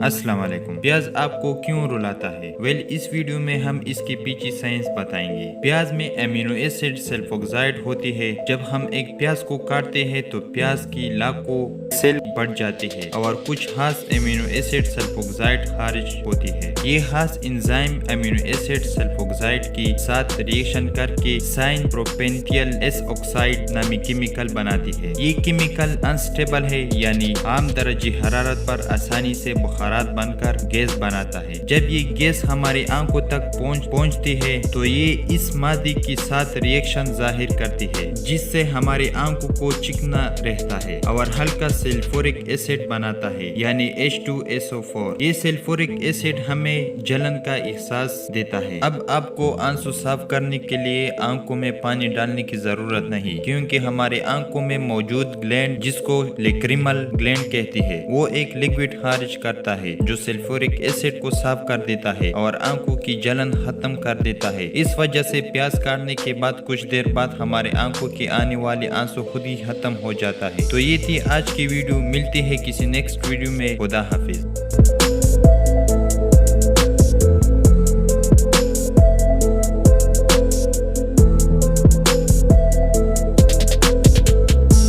अस्सलाम वालेकुम। प्याज आपको क्यों रुलाता है? इस वीडियो में हम इसके पीछे साइंस बताएंगे। प्याज में एमिनो एसिड सल्फोक्साइड होती है। जब हम एक प्याज को काटते हैं तो प्याज की लाखों सेल बढ़ जाती है और कुछ खास एमिनो एसिड सल्फोक्साइड खारिज होती है। ये खास एंजाइम एमिनो एसिड सल्फोक्साइड के साथ रिएक्शन करके साइन प्रोपेंटियल एस ऑक्साइड नामी केमिकल बनाती है। ये केमिकल अनस्टेबल है, यानी आम दर्जे हरारत पर आसानी से बुखारात बनकर गैस बनाता है। जब ये गैस हमारी आंखों तक पहुंचती है तो ये इस मादे के साथ रिएक्शन जाहिर करती है, जिससे हमारी आंखों को चिकना रहता है और हल्का सल्फ्यूरिक एसिड बनाता है, यानी H2SO4। ये सल्फ्यूरिक एसिड हमें जलन का एहसास देता है। अब आपको आंसू साफ करने के लिए आंखों में पानी डालने की जरूरत नहीं, क्योंकि हमारी आंखों में मौजूद ग्लैंड, जिसको लेक्रिमल ग्लैंड कहती है, वो एक लिक्विड खारिज करता है जो सल्फ्यूरिक एसिड को साफ कर देता है और आंखों की जलन खत्म कर देता है। इस वजह से प्याज काटने के बाद कुछ देर बाद हमारे आंखों के आने वाले आंसू खुद ही खत्म हो जाता है। तो ये थी आज की वीडियो। मिलती है किसी नेक्स्ट वीडियो में। खुदा हाफिज।